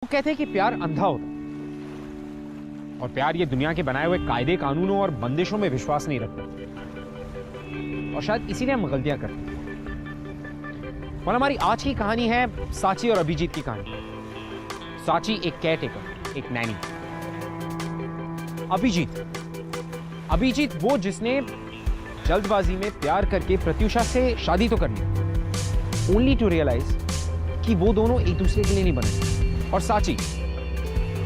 वो कहते हैं कि प्यार अंधा होता है और प्यार ये दुनिया के बनाए हुए कायदे कानूनों और बंदिशों में विश्वास नहीं रखता और शायद इसीलिए हम गलतियां करते हैं। और हमारी आज की कहानी है साची और अभिजीत की कहानी। साची एक केयरटेकर, एक नैनी। अभिजीत वो जिसने जल्दबाजी में प्यार करके प्रत्युषा से शादी तो कर ली, ओनली टू रियलाइज कि वो दोनों एक दूसरे के लिए नहीं बने। और साची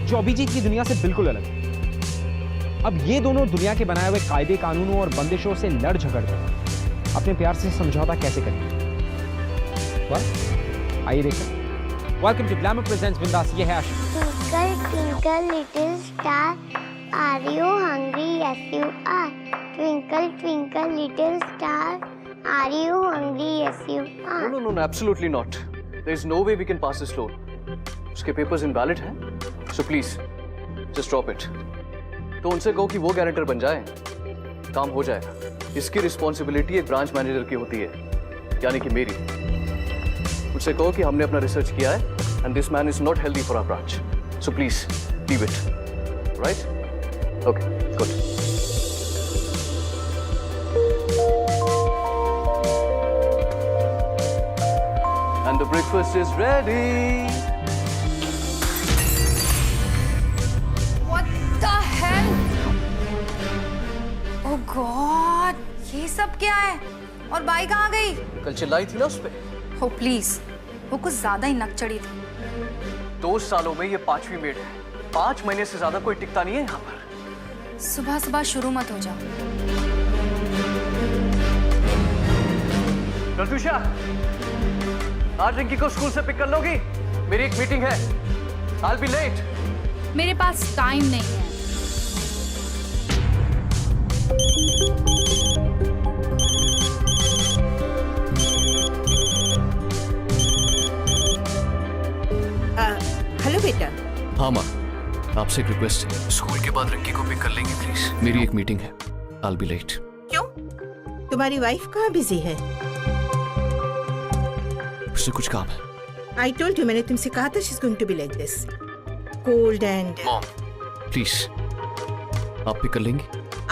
जो अभिजीत की दुनिया से बिल्कुल अलग है। अब ये दोनों दुनिया के बनाए हुए कायदे कानूनों और बंदिशों से लड़ झगड़ कर अपने प्यार से समझौता कैसे करेंगे। आइए देखते हैं। वेलकम टू ग्लैमर प्रेजेंट्स बिंदास। ये है आशिक। Twinkle, twinkle, little star, are you hungry? Yes, you are. Twinkle, twinkle, little star, are you hungry? Yes, you are. No, absolutely not. There is no way we can pass this loan. उसके papers invalid हैं, so please, just drop it. तो उनसे कहो कि वो guarantor बन जाए, काम हो जाएगा। इसकी रिस्पॉन्सिबिलिटी एक ब्रांच मैनेजर की होती है, यानी कि मेरी। उनसे कहो कि हमने अपना रिसर्च किया है, and this man is not healthy for our branch. So please, leave it. Right? Okay, good. And the breakfast is ready. What the hell? Oh God, ये सब क्या है? और बाई कहाँ गई? कल चिल्लाई थी ना उस पे। Oh please, वो कुछ ज्यादा ही नक चढ़ी थी। 2 सालों में ये 5वीं मेड है। 5 महीने से ज्यादा कोई टिकता नहीं है यहाँ पर। सुबह सुबह शुरू मत हो जाओ। प्रत्युषा, आज रिंकी को स्कूल से पिक कर लोगी? मेरी एक मीटिंग है। I'll be late. मेरे पास टाइम नहीं है। हेलो बेटा। हाँ माँ, आपसे एक रिक्वेस्ट है। स्कूल के बाद रिंकी को पिक कर लेंगे प्लीज। मेरी एक मीटिंग है। I'll be late. क्यों? तुम्हारी वाइफ कहाँ बिजी है? उससे कुछ काम है। I told you, मैंने तुमसे कहा था she's going to be like this, cold and. Mom, please, आप पिक कर लेंगे?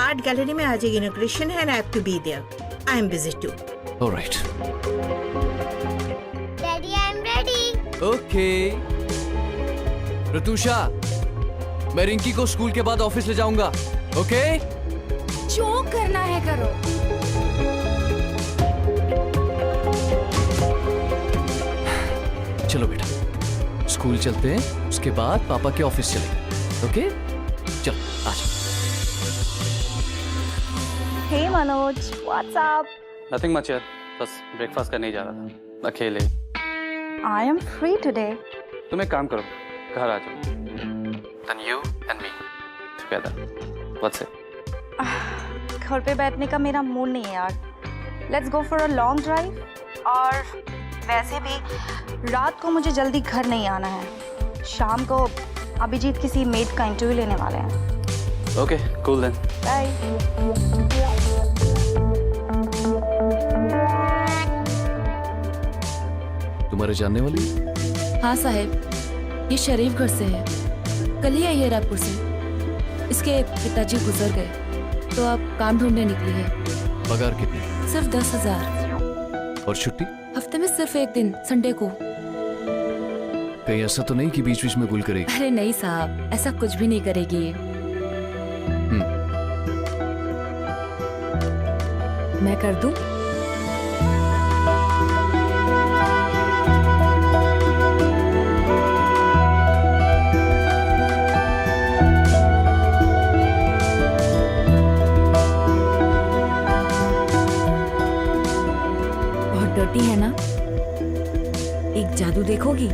आर्ट गैलरी में आज एक इनॉग्रेशन है and I have to be there. I am busy too. All right. Daddy, I'm ready. Okay. Pratyusha, मैं रिंकी को स्कूल के बाद ऑफिस ले जाऊंगा। ओके? जो करना है करो। चलो बेटा, स्कूल चलते हैं, उसके बाद पापा के ऑफिस चलेंगे। ओके? चलो, आ जाओ। Hey Manoj, what's up? Nothing much यार, बस ब्रेकफास्ट करने ही जा रहा था अकेले। I am free today. तुम एक काम करो, घर आ जाओ। Then you and me together. What's it? घर पे बैठने का मेरा मूड नहीं है यार। Let's go for a long drive. और वैसे भी रात को मुझे जल्दी घर नहीं आना है। शाम को अभिजीत किसी मेड का इंटरव्यू लेने वाले हैं। Okay, cool then. Bye. तुम्हारे जानने वाली? हाँ साहब, ये शरीफ घर से है। कल ही आई है रायपुर से। इसके पिताजी गुजर गए, तो अब काम ढूंढने निकली है। पगार कितनी? सिर्फ 10,000। और छुट्टी? हफ्ते में सिर्फ एक दिन, संडे को। कहीं ऐसा तो नहीं कि बीच बीच में गुल करेगी? अरे नहीं साहब, ऐसा कुछ भी नहीं करेगी ये। मैं कर दूं? बहुत डर्टी है ना? एक जादू देखोगी?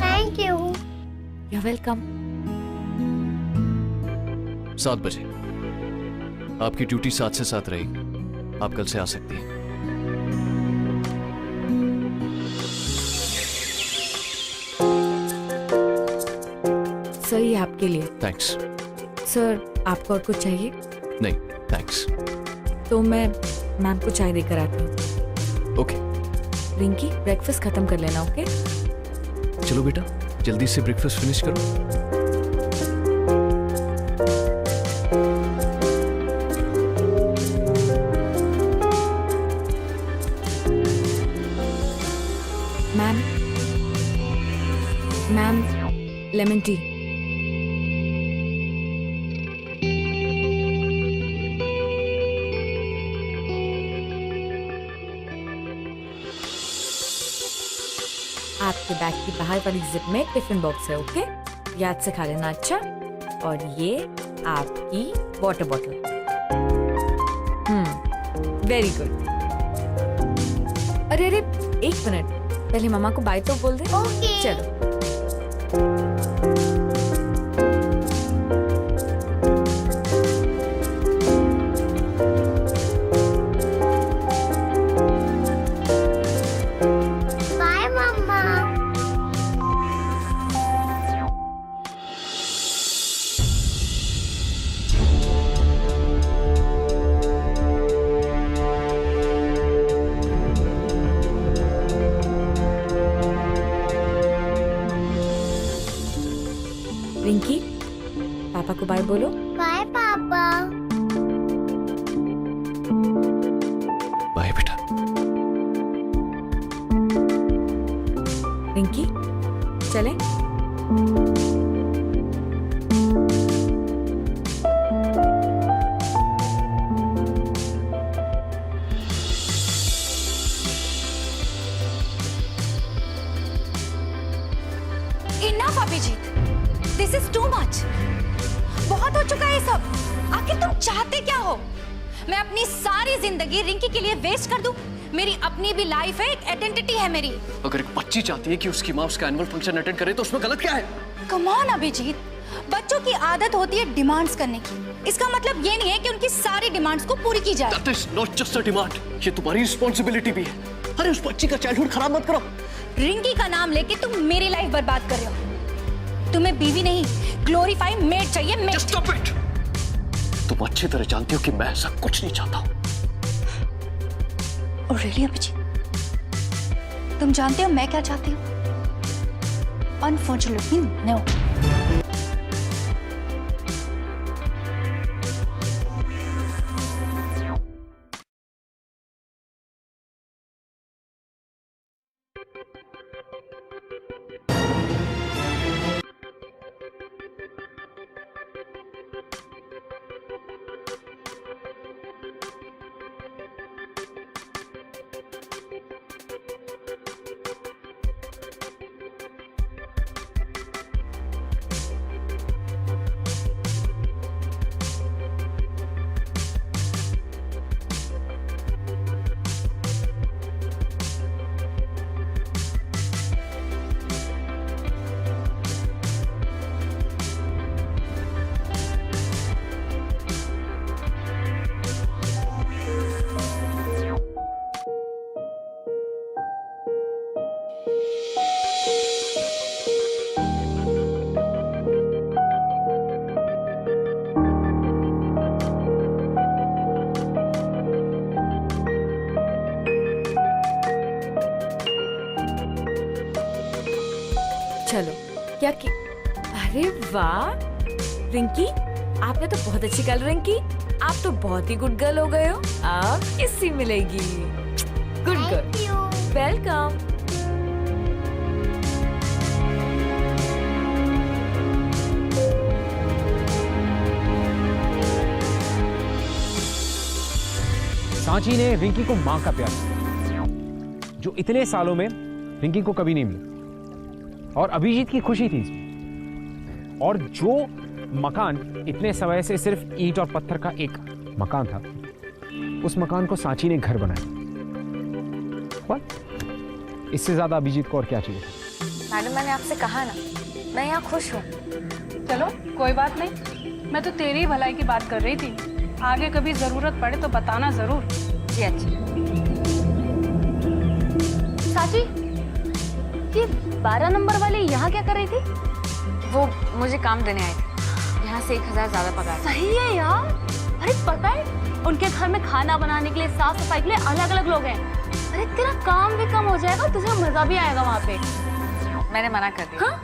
Thank you. You're welcome. 7 बजे। आपकी ड्यूटी 7 से 7 रहेगी। आप कल से आ सकती हैं। सर, ये आपके लिए। थैंक्स। सर, आपको और कुछ चाहिए? नहीं थैंक्स। तो मैं मैम को चाय देकर आती हूँ। ओके रिंकी, ब्रेकफास्ट खत्म कर लेना, ओके? चलो बेटा, जल्दी से ब्रेकफास्ट फिनिश करो। Ma'am, lemon tea. आपके बैग की बाहर वाली जिप में टिफिन बॉक्स है, ओके? याद से खा लेना, अच्छा? और ये आपकी वाटर बॉटल। Very good. अरे एक मिनट, पहले मामा को बाय तो बोल दे। ओके। चलो। बाय मम्मा। रिंकी, पापा को बाय बोलो। बाय पापा। बाय बेटा। रिंकी, चलें? Enough Abhijit, this is too much. बहुत हो चुका है ये सब। आखिर तुम चाहते क्या हो? मैं अपनी सारी जिंदगी रिंकी के लिए वेस्ट कर दूं? मेरी अपनी भी लाइफ है, एक आइडेंटिटी है मेरी। अगर एक बच्ची चाहती है कि उसकी माँ उसका एनुअल फंक्शन अटेंड करे तो उसमें गलत क्या है? कम ऑन अभिजीत, बच्चों की आदत होती है डिमांड्स करने की। इसका मतलब ये नहीं है कि उनकी सारी डिमांड्स को पूरी की जाए। That is not just a demand, ये तुम्हारी रिस्पॉन्सिबिलिटी भी है। अरे उस बच्ची का चाइल्डहुड खराब मत करो। रिंकी का नाम लेके तुम मेरी लाइफ बर्बाद कर रहे हो। तुम्हें बीवी नहीं, ग्लोरीफाई मेड चाहिए, मेड। Just stop it! तुम अच्छी तरह जानती हो कि मैं ऐसा कुछ नहीं चाहता हूँ। और रियली अभिजीत, तुम जानते हो मैं क्या चाहती हूँ? Unfortunately no. चलो, क्या कि अरे वाह रिंकी, आपने तो बहुत अच्छी कलरिंग की। आप तो बहुत ही गुड गर्ल हो गए हो। अब किससे मिलेगी? Good Thank girl, you. Welcome. Sanchi ने रिंकी को मां का प्यार दिया, जो इतने सालों में रिंकी को कभी नहीं मिला। और अभिजीत की खुशी थी इसमें। और जो मकान इतने समय से सिर्फ ईंट और पत्थर का एक मकान था, उस मकान को सांची ने घर बनाया। इससे ज्यादा अभिजीत को और क्या चाहिए? मैडम, मैंने आपसे कहा ना, मैं यहाँ खुश हूँ। चलो कोई बात नहीं, मैं तो तेरी ही भलाई की बात कर रही थी। आगे कभी जरूरत पड़े तो बताना जरूर। जी अच्छी। साची, ये 12 नंबर वाले यहाँ क्या कर रही थी? वो मुझे काम देने आए थे। यहाँ से 1000 ज्यादा पगार। सही है यार। अरे पता है उनके घर में खाना बनाने के लिए, साफ सफाई के लिए अलग अलग लोग हैं। अरे तेरा काम भी कम हो जाएगा, तुझे मजा भी आएगा वहाँ पे। मैंने मना कर दिया। हाँ?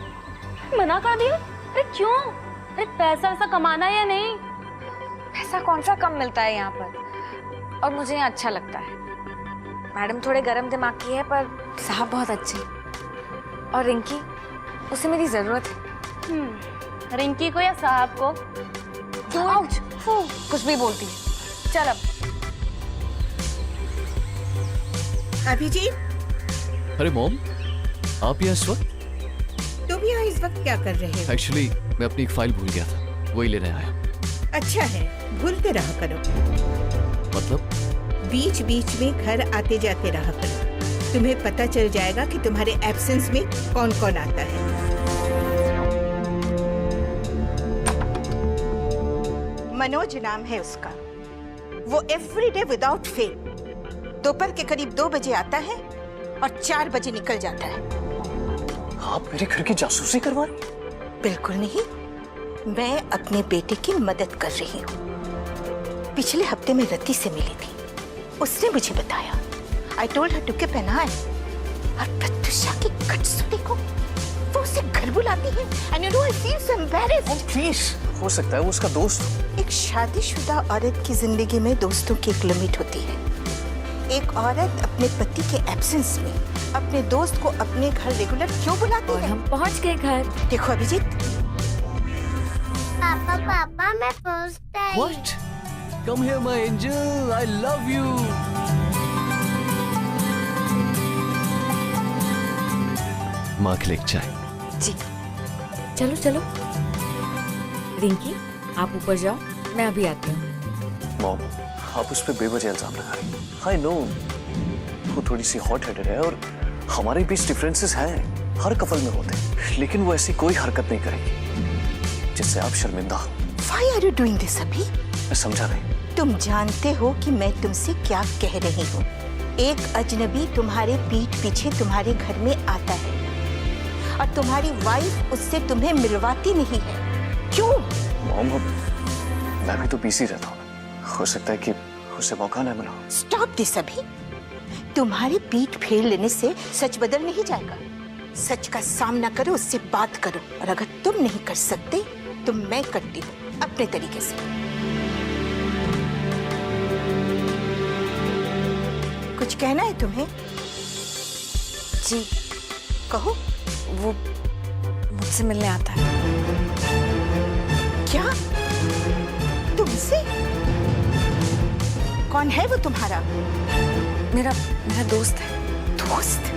मना कर दिया? अरे क्यों? अरे पैसा वैसा कमाना है या नहीं? पैसा कौन सा कम मिलता है यहाँ पर, और मुझे यहाँ अच्छा लगता है। मैडम थोड़े गरम दिमाग की है पर साहब बहुत अच्छे, और रिंकी उसे मेरी जरूरत है। रिंकी को या साहब को? क्यों कुछ भी बोलती है। चल अब। अभिजीत, अरे मॉम, आप यहाँ इस वक्त? तुम यहाँ इस वक्त क्या कर रहे हो? एक्चुअली मैं अपनी एक फाइल भूल गया था, वही लेने आया। अच्छा है, भूलते रहा करो। मतलब? बीच बीच में घर आते जाते रहा करो, तुम्हें पता चल जाएगा कि तुम्हारे एब्सेंस में कौन कौन आता है। मनोज नाम है उसका। वो एवरीडे विदाउट फेल दोपहर के करीब 2 बजे आता है और 4 बजे निकल जाता है। आप मेरे घर की जासूसी करवा रही? बिल्कुल नहीं, मैं अपने बेटे की मदद कर रही हूँ। पिछले हफ्ते में रति से मिली थी, उसने मुझे बताया। I told her to keep an eye। और प्रत्युषा की कटसुटी को वो उसे घर बुलाती है। And you know I feel so embarrassed। Please, हो सकता है वो उसका दोस्त। एक शादीशुदा औरत की जिंदगी में दोस्तों की एक लिमिट होती है। एक औरत अपने पति के एब्सेंस में अपने दोस्त को अपने घर रेगुलर क्यों बुलाती और है? हम पहुंच गए घर। देखो अभिजीत, पापा पापा मैं first I. What? Come here, my angel. I love you. माँ के लिए एक चाय। जी चलो चलो। रिंकी आप ऊपर जाओ, मैं अभी आती हूँ। मॉम, आप उस पर बेवजह इल्जाम लगा रही हैं। I know, वो थोड़ी सी हॉट हेडेड है और हमारे बीच डिफरेंसेस हैं, हर कपल में होते हैं, लेकिन वो ऐसी कोई हरकत नहीं करेगी जिससे आप शर्मिंदा हो। Why are you doing this अभी? मैं समझा नहीं। तुम जानते हो कि मैं तुमसे क्या कह रही हूँ। एक अजनबी तुम्हारे पीठ पीछे तुम्हारे घर में आता है और तुम्हारी वाइफ उससे तुम्हें मिलवाती नहीं है। क्यों? मॉम, मैं भी तो बिजी रहता हूँ, हो सकता है कि उसे मौका न मिला। स्टॉप दिस अभी। तुम्हारी पीठ फेर लेने से सच बदल नहीं जाएगा। सच का सामना करो, उससे बात करो, और अगर तुम नहीं कर सकते तो मैं करती हूँ अपने तरीके से। कुछ कहना है तुम्हें? जी कहो। वो मुझसे मिलने आता है। क्या? तुमसे? कौन है वो तुम्हारा? मेरा दोस्त है। दोस्त?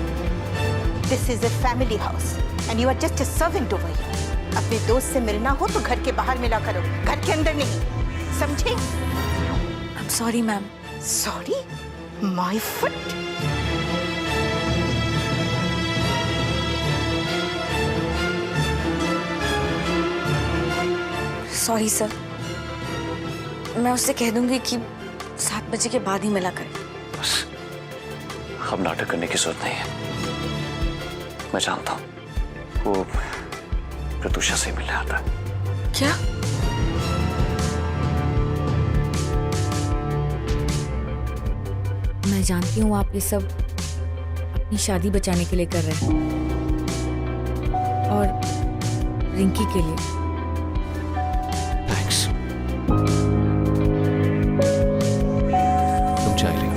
This is a family house and you are just a servant over here. अपने दोस्त से मिलना हो तो घर के बाहर मिला करो, घर के अंदर नहीं, समझे? I'm sorry ma'am. Sorry? My foot? Sorry sir, मैं उससे कह दूंगी कि 7 बजे के बाद ही मिला करें। बस, अब नाटक करने की जरूरत नहीं है। मैं जानता हूँ वो प्रत्युषा से मिलने आता है। क्या? मैं जानती हूँ आप ये सब अपनी शादी बचाने के लिए कर रहे हैं और रिंकी के लिए। थैंक्स। तुम चाय ले।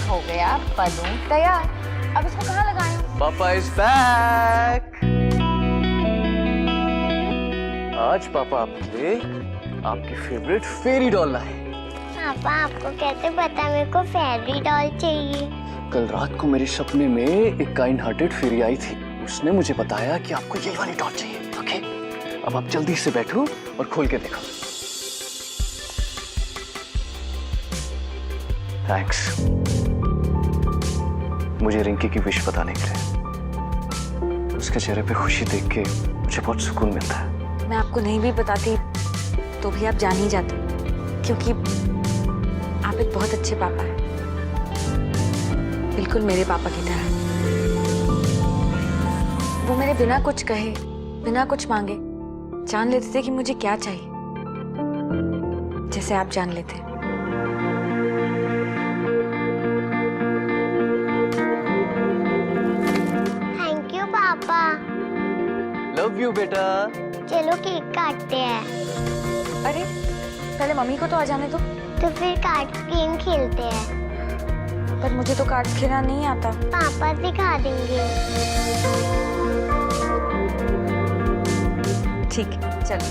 हो गया बलून तैयार। अब इसको कहाँ लगाएं? पापा इज बैक। आज पापा आपके लिए आपकी फेवरेट फेरी डॉल लाए। पापा आपको कैसे पता मेरे को फेरी डॉल चाहिए? कल रात को मेरे सपने में एक काइंड हार्टेड फेरी आई थी। उसने मुझे बताया कि आपको यही वाली डॉल चाहिए। ओके, अब आप जल्दी से बैठो और खोल के देखो। थैंक्स मुझे रिंकी की विश बताने के लिए। उसके चेहरे पे खुशी देख के मुझे बहुत सुकून मिलता है। मैं आपको नहीं भी बताती तो भी आप जान ही जाते, क्योंकि आप एक बहुत अच्छे पापा हैं, बिल्कुल मेरे पापा की तरह। वो मेरे बिना कुछ कहे, बिना कुछ मांगे जान लेते थे कि मुझे क्या चाहिए, जैसे आप जान लेते। थैंक यू पापा। लव यू बेटा। चलो केक काटते हैं। अरे पहले मम्मी को तो आ जाने दो। तो फिर कार्ड गेम खेलते हैं। पर मुझे तो कार्ड्स खेलना नहीं आता। पापा सिखा देंगे। ठीक है, चलो।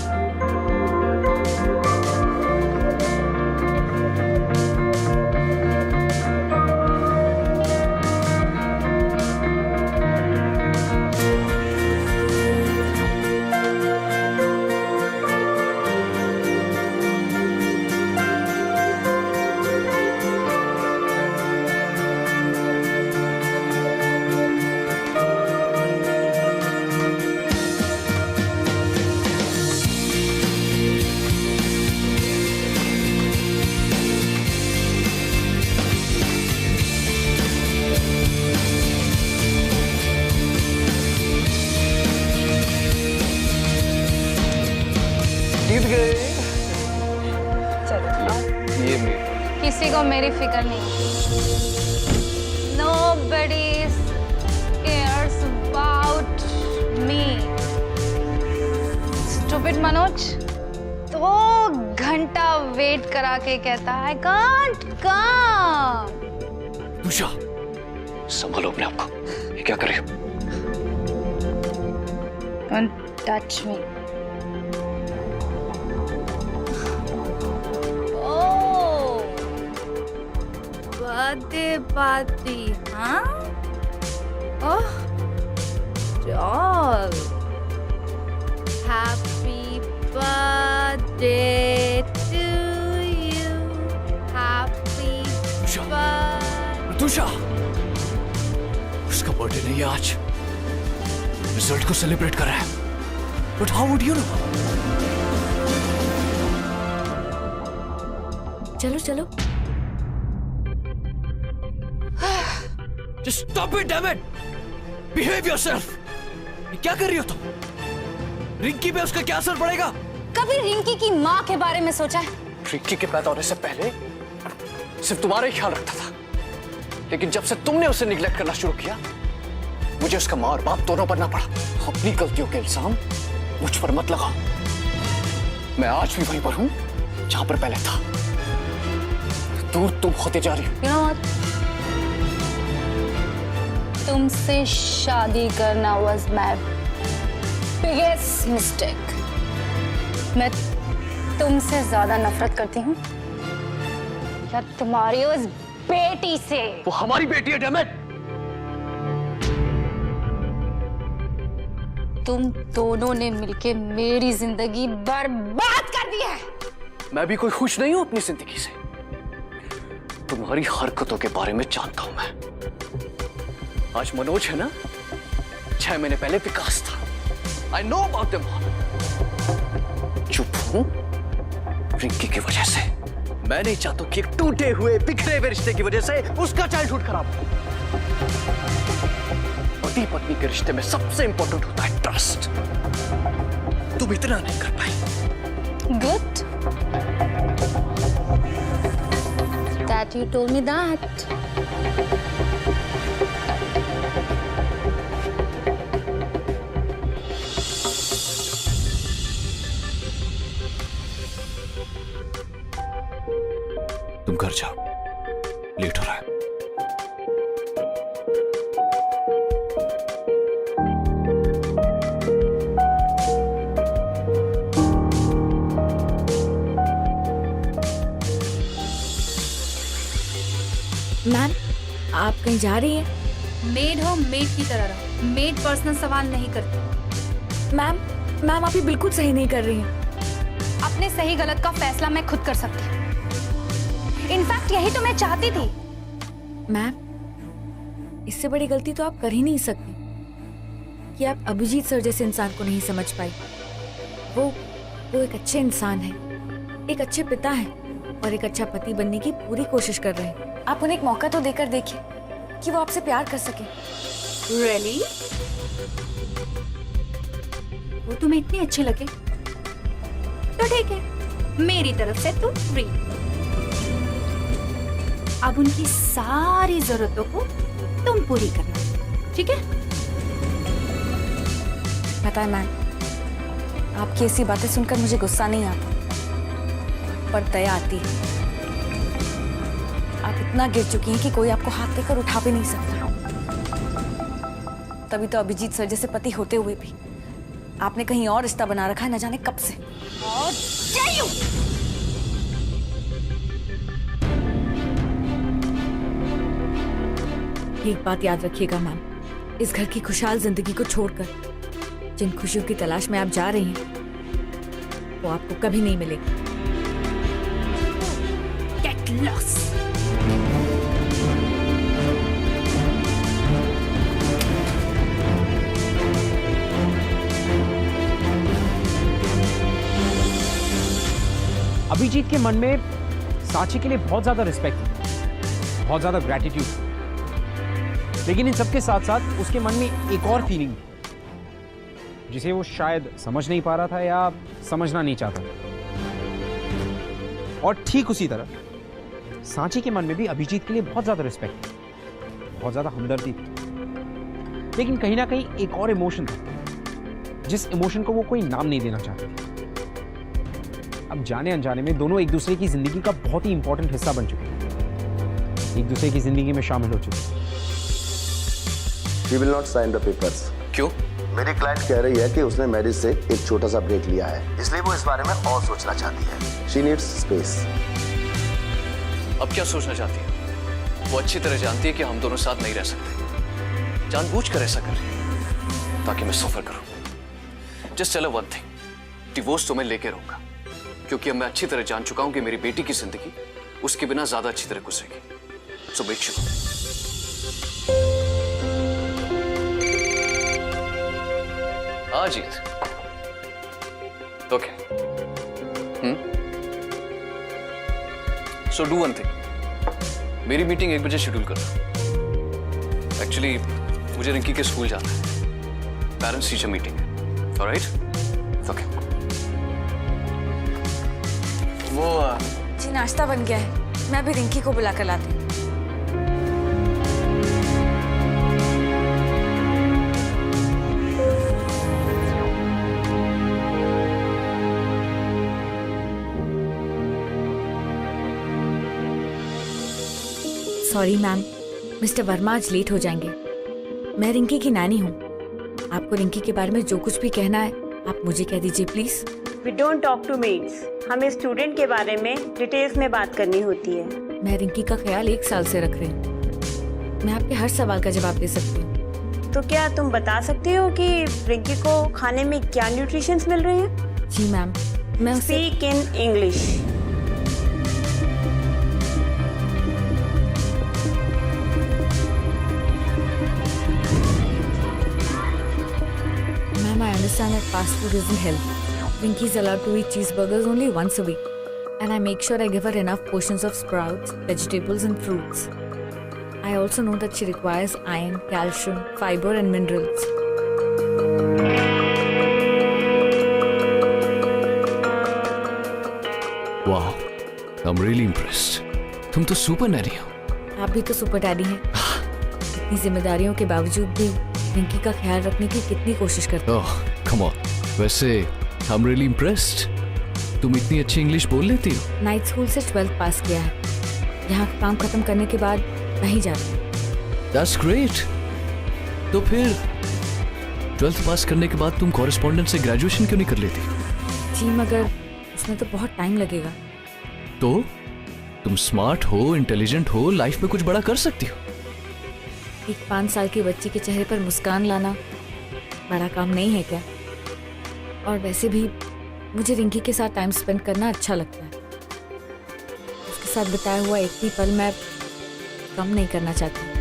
जीत गए। चलो ये मेरी। किसी को मेरी फिक्र नहीं। Nobody cares about me. Stupid Manoj 2 घंटा वेट करा के कहता I can't come. उषा, संभालो अपने आप को। ये क्या कर रही हो? Don't touch me. Birthday party, हाँ? Oh, doll. Happy birthday to you. Happy birthday. Tusha, उसका बर्थडे नहीं है आज। रिजल्ट को सेलिब्रेट कर रहा है। But how would you know? चलो चलो। Just stop it, damn it! Behave yourself! ये क्या कर रही हो तुम? रिंकी पे उसका क्या असर पड़ेगा? कभी रिंकी की माँ के बारे में सोचा है? रिंकी के पैदा होने से पहले सिर्फ तुम्हारा ही ख्याल रखता था, लेकिन जब से तुमने उसे निग्लेक्ट करना शुरू किया, मुझे उसका माँ और बाप दोनों बनना पड़ा। अपनी गलतियों के इल्जाम मुझ पर मत लगाओ। मैं आज भी वहीं पर हूँ जहां पर पहले था। दूर तुम होते जा रही हो। You know what? तुमसे शादी करना was my biggest mistake. मैं तुमसे ज्यादा नफरत करती हूँ या तुम्हारी उस बेटी से। वो हमारी बेटी है, डैम इट। तुम दोनों ने मिलके मेरी जिंदगी बर्बाद कर दी है। मैं भी कोई खुश नहीं हूं अपनी जिंदगी से। तुम्हारी हरकतों के बारे में जानता हूं मैं। आज मनोज है ना, 6 महीने पहले विकास था। I know about them all. चुप हूं रिंकी की वजह से। मैं नहीं चाहता कि एक टूटे हुए बिखरे हुए रिश्ते की वजह से उसका चाइल्डहुड खराब हो। पति पत्नी के रिश्ते में सबसे इंपॉर्टेंट होता है ट्रस्ट। तुम इतना नहीं कर पाई। Good. That you told me that. तुम घर जाओ, लेट हो रहा है। मैम आप कहीं जा रही हैं? मेड हो मेड की तरह रहो। मेड पर्सनल सवाल नहीं करती। मैम आप ये बिल्कुल सही नहीं कर रही हैं। अपने सही गलत का फैसला मैं खुद कर सकती हूँ। इनफैक्ट यही तो मैं चाहती थी। मैम इससे बड़ी गलती तो आप कर ही नहीं सकती कि आप अभिजीत सर जैसे इंसान को नहीं समझ पाई। वो एक अच्छे इंसान है, एक अच्छे पिता हैं और एक अच्छा पति बनने की पूरी कोशिश कर रहे हैं। आप उन्हें एक मौका तो देकर देखिए कि वो आपसे प्यार कर सके। Really? वो तुम्हें इतने अच्छे लगे तो ठीक है, मेरी तरफ से तुम फ्री। अब उनकी सारी जरूरतों को तुम पूरी करना, ठीक है? पता है मैम, आपकी ऐसी बातें सुनकर मुझे गुस्सा नहीं आता पर दया आती है। आप इतना गिर चुकी हैं कि कोई आपको हाथ देकर उठा भी नहीं सकता। तभी तो अभिजीत सर जैसे पति होते हुए भी आपने कहीं और रिश्ता बना रखा है, न जाने कब से। एक बात याद रखिएगा मैम, इस घर की खुशहाल जिंदगी को छोड़कर जिन खुशियों की तलाश में आप जा रही हैं वो आपको कभी नहीं मिलेगी। Get lost. अभिजीत के मन में सांची के लिए बहुत ज्यादा रिस्पेक्ट है, बहुत ज्यादा ग्रैटिट्यूड, लेकिन इन सबके साथ साथ उसके मन में एक और फीलिंग जिसे वो शायद समझ नहीं पा रहा था या समझना नहीं चाहता था। और ठीक उसी तरह सांची के मन में भी अभिजीत के लिए बहुत ज्यादा रिस्पेक्ट थी, बहुत ज्यादा हमदर्दी थी, लेकिन कहीं ना कहीं एक और इमोशन था जिस इमोशन को वो कोई नाम नहीं देना चाहते थे। अब जाने अनजाने में दोनों एक दूसरे की जिंदगी का बहुत ही इंपॉर्टेंट हिस्सा बन चुके हैं, एक दूसरे की जिंदगी में शामिल हो चुके हैं। She will not sign the papers. क्यों? मेरी क्लाइंट कह रही है कि उसने मैरिज से एक छोटा सा ब्रेक लिया है, इसलिए वो इस बारे में और सोचना चाहती है। She needs space. अब क्या सोचना चाहती है? वो अच्छी तरह जानती है कि हम दोनों साथ नहीं रह सकते, जानबूझकर ऐसा कर रही है ताकि मैं सफर करूं। Just tell her one thing, divorce तो मैं लेके रहूंगा, क्योंकि अब मैं अच्छी तरह जान चुका हूं कि मेरी बेटी की जिंदगी उसके बिना ज्यादा अच्छी तरह गुजरेगी। So make sure. Ajit, okay, so do one thing, मेरी मीटिंग 1 बजे शेड्यूल कर दो। एक्चुअली मुझे रिंकी के स्कूल जाना है, पेरेंट्स टीचर मीटिंग है। ऑलराइट? ओके। वो जी नाश्ता बन गया है, मैं अभी रिंकी को बुला कर लाती हूँ। सॉरी मैम, मिस्टर वर्मा आज लेट हो जाएंगे। मैं रिंकी की नानी हूँ, आपको रिंकी के बारे में जो कुछ भी कहना है आप मुझे कह दीजिए please. We don't talk to maids. हमें स्टूडेंट के बारे में डिटेल्स में बात करनी होती है। मैं रिंकी का ख्याल 1 साल से रख रही हूँ, मैं आपके हर सवाल का जवाब दे सकती हूँ। तो क्या तुम बता सकती हो कि रिंकी को खाने में क्या न्यूट्रिशंस मिल रहे हैं? जी मैम, मैं उसे speak in English. Ma'am, I understand that fast food isn't healthy. Rinky is allowed to eat cheeseburgers only once a week. And I make sure I give her enough portions of sprouts, vegetables and fruits. I also know that she requires iron, calcium, fiber and minerals. Wow, I'm really impressed. तुम तो super Naini हो। आप भी तो super daddy हैं। इतनी जिम्मेदारियों के बावजूद भी रिंकी का ख्याल रखने की कितनी कोशिश करते हैं। ओह, कम ऑन। वैसे I'm really impressed. तुम इतनी अच्छी इंग्लिश बोल लेती हो। नाइट स्कूल से 12th पास किया है, यहाँ का काम खत्म करने के बाद वहीं जाती हूँ। That's great. तो फिर 12th पास करने के बाद तुम कॉरेस्पॉन्डेंट से ग्रेजुएशन क्यों नहीं कर लेती? जी मगर उसमें तो बहुत टाइम लगेगा। तो तुम स्मार्ट हो, इंटेलिजेंट हो, लाइफ में कुछ बड़ा कर सकती हो। एक 5 साल की बच्ची के चेहरे पर मुस्कान लाना बड़ा काम नहीं है क्या? और वैसे भी मुझे रिंकी के साथ टाइम स्पेंड करना अच्छा लगता है। उसके साथ बिताया हुआ एक भी पल मैं कम नहीं करना चाहती।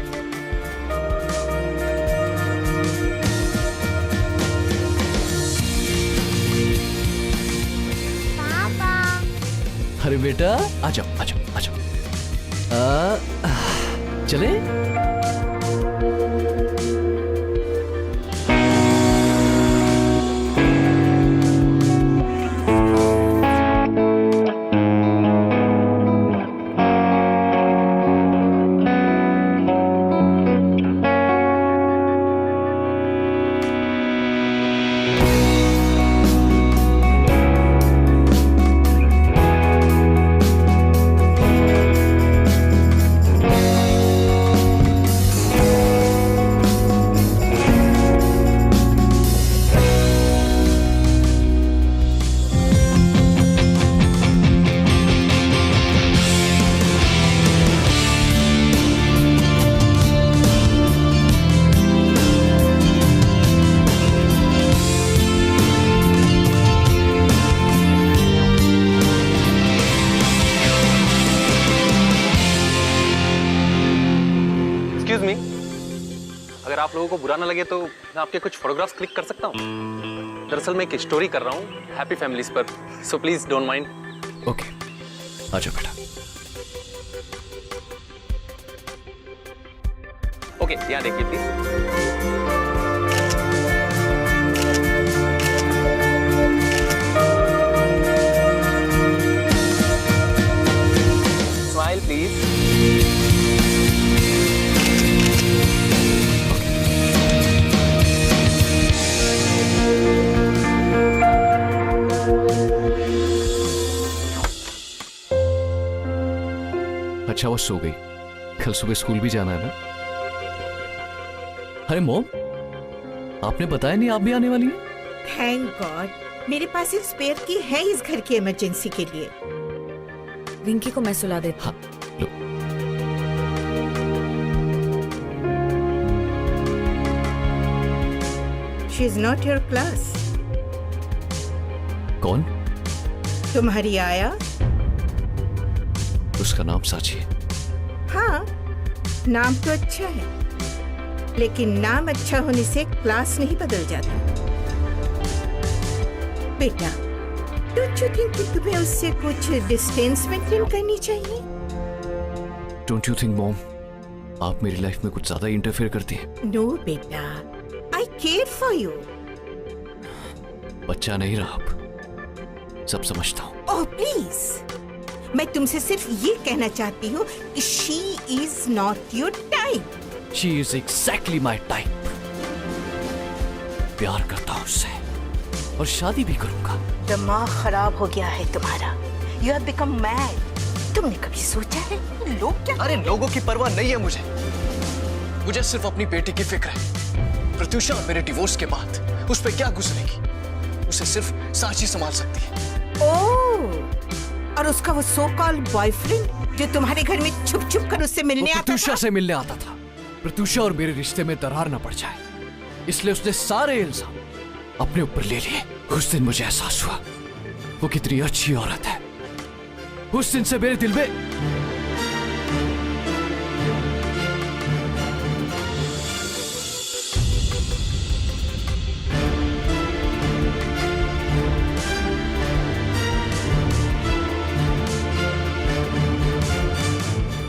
अरे बेटा आ जाओ आ जाओ आ जाओ। चले? एक्सक्यूज मी, अगर आप लोगों को बुरा ना लगे तो मैं आपके कुछ फोटोग्राफ्स क्लिक कर सकता हूँ? दरअसल मैं एक स्टोरी कर रहा हूँ हैप्पी फैमिलीज पर, so please don't mind. Okay, आ जाओ बेटा। ओके, यहाँ देखिए प्लीज। Smile please. अच्छा वो सो गई, कल सुबह स्कूल भी जाना है ना। अरे मॉम, आपने बताया नहीं आप भी आने वाली हैं? थैंक गॉड, मेरे पास एक स्पेयर की है इस घर की इमरजेंसी के लिए। रिंकी को मैं सुला देती हूँ। हाँ लो। She is not your class. कौन? तुम्हारी आया? उसका नाम साची है। हाँ, नाम तो अच्छा है, लेकिन नाम अच्छा होने से क्लास नहीं बदल जाता। बेटा, डोंट यू थिंक कि तुम्हें उससे कुछ डिस्टेंस मेंटेन करनी चाहिए? डोंट यू थिंक मॉम, आप मेरी लाइफ में कुछ ज्यादा इंटरफेयर करती हैं? नो बेटा, आई केयर फॉर यू। बच्चा नहीं रहा, अब सब समझता हूँ। ओह प्लीज, मैं तुमसे सिर्फ ये कहना चाहती हूँ कि she is not your type. She is exactly my type. प्यार करता हूँ उससे और शादी भी करूंगा। दिमाग खराब हो गया है तुम्हारा। You have become mad. तुमने कभी सोचा है लोग क्या? अरे लोगों की परवाह नहीं है मुझे सिर्फ अपनी बेटी की फिक्र है। प्रत्युषा और मेरे डिवोर्स के बाद उस पर क्या गुजरेगी, उसे सिर्फ साची संभाल सकती है। ओह, और उसका वो सो कॉल्ड बॉयफ्रेंड जो तुम्हारे घर में छुप छुप कर उससे मिलने आता था? प्रत्युषा से मिलने आता था। प्रत्युषा और मेरे रिश्ते में दरार न पड़ जाए, इसलिए उसने सारे इल्जाम अपने ऊपर ले लिए। उस दिन मुझे एहसास हुआ वो कितनी अच्छी औरत है। उस दिन से मेरे दिल में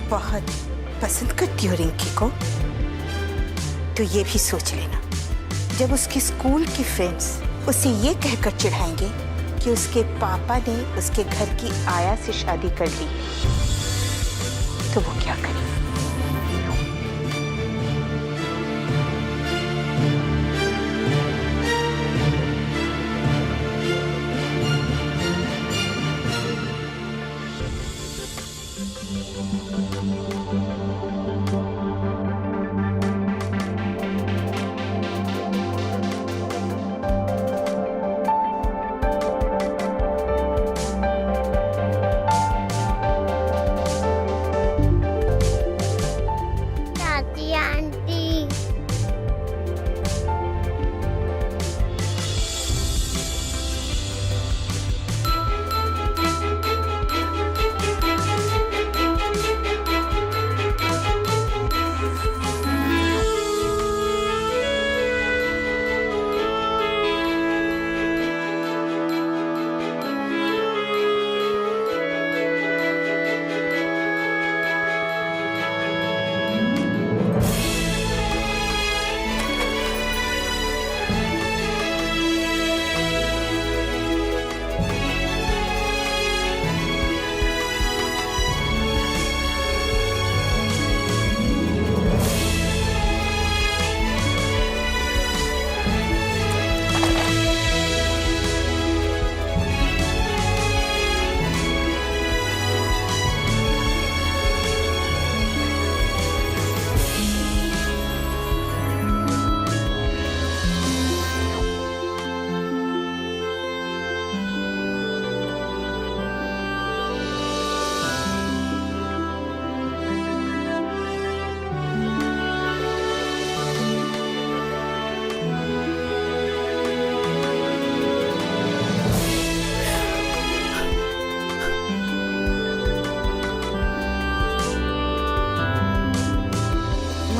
बहुत पसंद करती हो रिंकी को, तो ये भी सोच लेना, जब उसके स्कूल की फ्रेंड्स उसे ये कहकर चिढ़ाएंगे कि उसके पापा ने उसके घर की आया से शादी कर ली, तो वो क्या करे?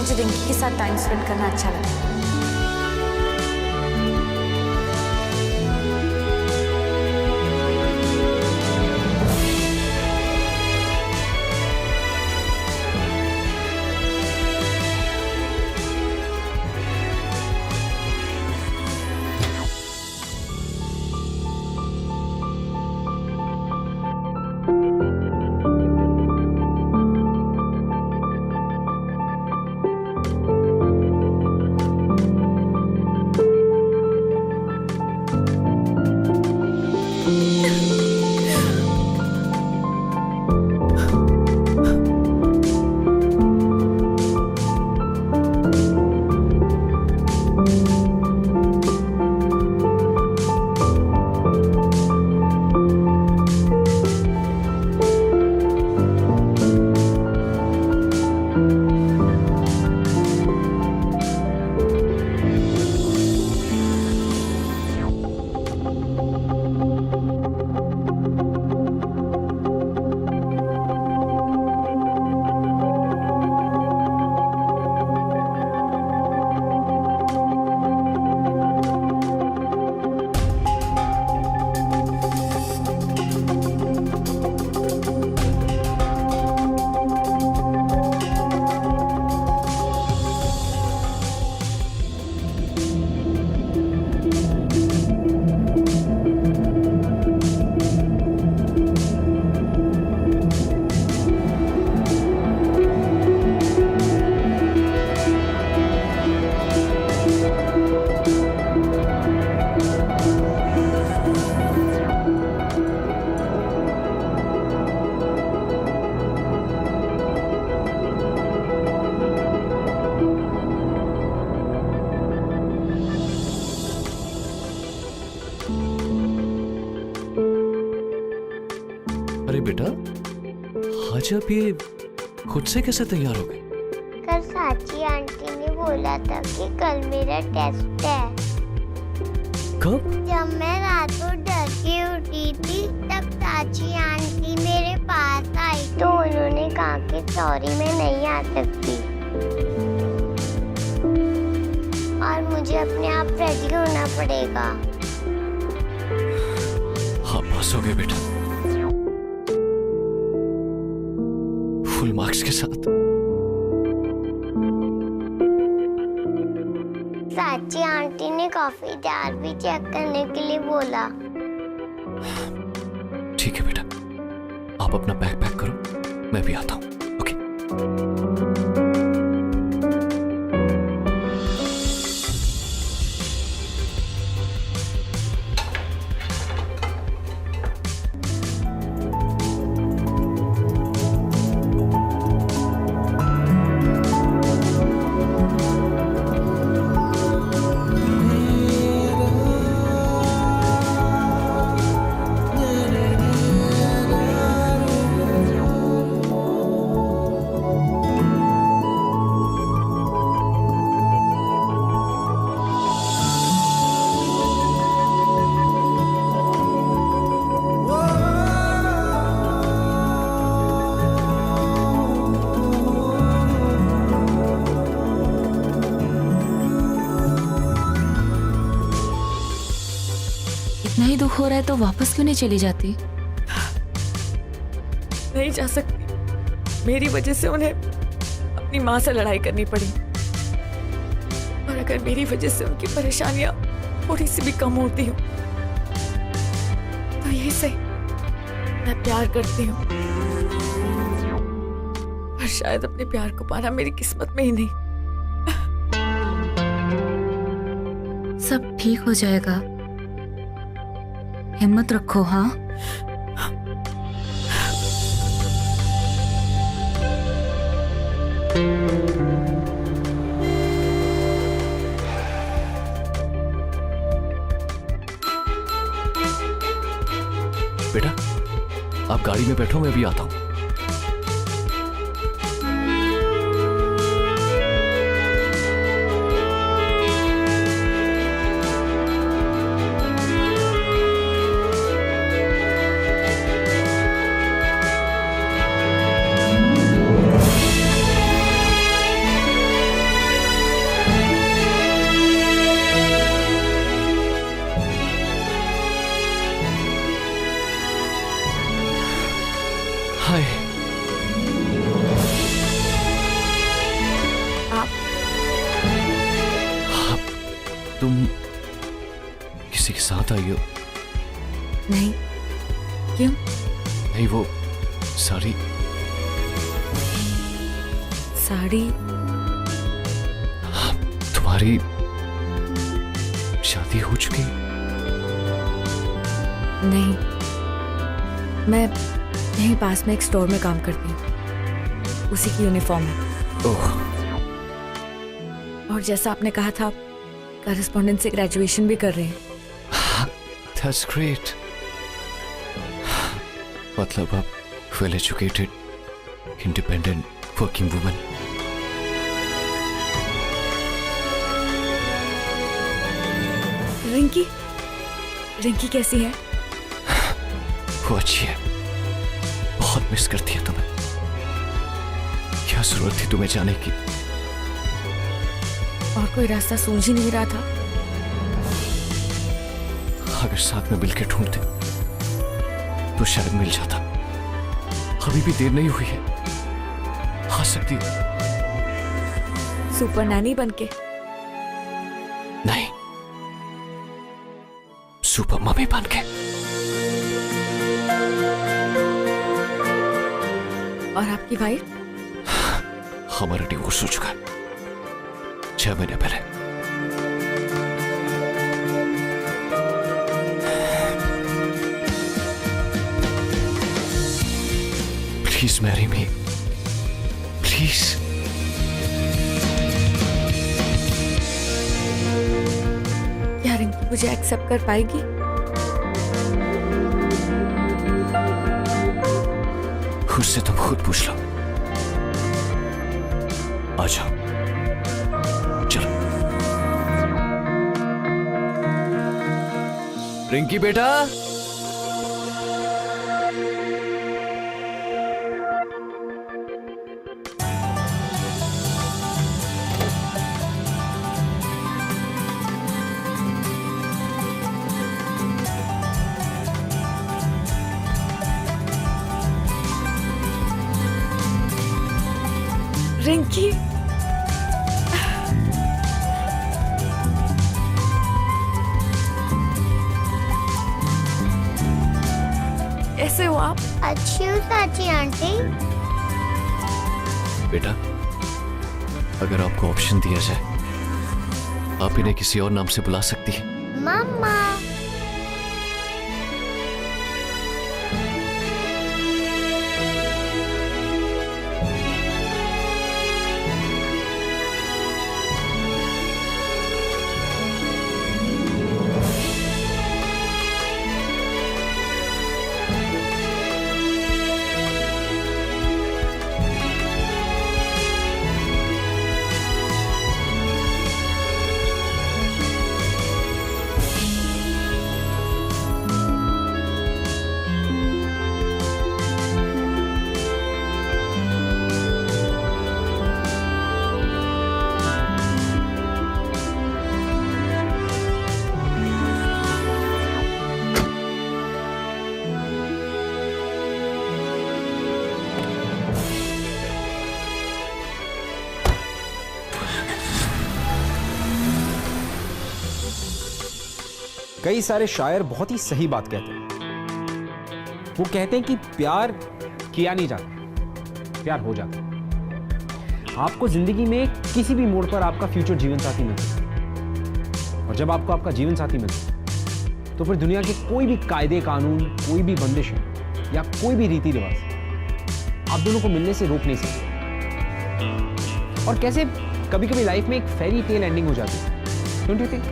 मुझे रिंकी के साथ टाइम स्पेंड करना अच्छा लगता है। अरे बेटा, आज आप ये खुद से कैसे तैयार हो गए? कल साची आंटी ने बोला था कि कल मेरा टेस्ट है। कब? जब मैं रात को डर के उठी थी तब साची आंटी मेरे पास आई तो उन्होंने कहा कि सॉरी मैं नहीं आ सकती और मुझे अपने आप रेडी होना पड़ेगा। हाँ, पास हो गए बेटा, फुल मार्क्स के साथ। साची आंटी ने कॉफी जार भी चेक करने के लिए बोला। ठीक है बेटा, आप अपना बैग पैक करो, मैं भी आता हूँ। ओके। इतना ही दुख हो रहा है तो वापस क्यों नहीं चली जाती? नहीं जा सकती, मेरी वजह से उन्हें अपनी माँ से लड़ाई करनी पड़ी और अगर मेरी वजह से उनकी परेशानियां थोड़ी सी भी कम होती हो तो यही सही, मैं प्यार करती हूँ पर शायद अपने प्यार को पाना मेरी किस्मत में ही नहीं। सब ठीक हो जाएगा, हिम्मत रखो। हाँ, बेटा, आप गाड़ी में बैठो, मैं भी आता हूँ। हाय। आप तुम किसी के साथ आई हो? नहीं, क्यों? नहीं, वो साड़ी तुम्हारी शादी हो चुकी? नहीं, मैं यहीं पास में एक स्टोर में काम करती हूँ, उसी की यूनिफॉर्म है। ओह, और जैसा आपने कहा था, कॉरेस्पॉन्डेंस से ग्रेजुएशन भी कर रहे हैं। That's great. मतलब आप well educated, independent, working woman. Rinki कैसी है? वो अच्छी है, बहुत मिस करती है तुम्हें। क्या जरूरत थी तुम्हें जाने की? और कोई रास्ता सूझ ही नहीं रहा था। अगर साथ में मिलकर ढूंढते तो शायद मिल जाता। अभी भी देर नहीं हुई है, आ सकती है। सुपर नैनी बनके? नहीं, सुपर मम्मी बनके। और आपकी वाइफ? हमारा डिवोर्स हो चुका है 6 महीने पहले। Please marry me, please. क्या रिंकी मुझे एक्सेप्ट कर पाएगी? उससे तुम खुद पूछ लो। आ जाओ, चलो। रिंकी बेटा, रिंकी, ऐसे हो आप? अच्छी हूँ चाची आंटी। बेटा, अगर आपको ऑप्शन दिया जाए, आप इन्हें किसी और नाम से बुला सकती हैं। मम्मा। कई सारे शायर बहुत ही सही बात कहते हैं। वो कहते हैं कि प्यार किया नहीं जाता, प्यार हो जाता। आपको जिंदगी में किसी भी मोड़ पर आपका फ्यूचर जीवन साथी मिलता है, और जब आपको आपका जीवन साथी मिलता है तो फिर दुनिया के कोई भी कायदे कानून, कोई भी बंदिशें या कोई भी रीति रिवाज आप दोनों को मिलने से रोक नहीं सकते। और कैसे कभी कभी लाइफ में एक फेरी टेल एंडिंग हो जाती है, don't you think?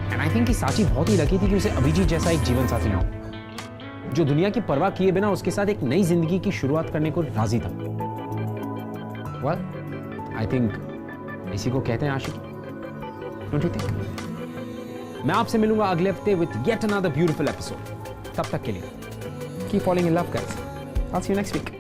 And I think कि साची बहुत ही लकी थी कि उसे अभिजीत जैसा एक जीवन साथी मिला, जो दुनिया की परवाह किए बिना उसके साथ एक नई जिंदगी की शुरुआत करने को राजी था। वेल, आई थिंक इसी को कहते हैं आशिकी, डोंट यू थिंक? मैं आपसे मिलूंगा अगले हफ्ते with yet another beautiful episode. तब तक के लिए keep following in love guys. I'll see you next week.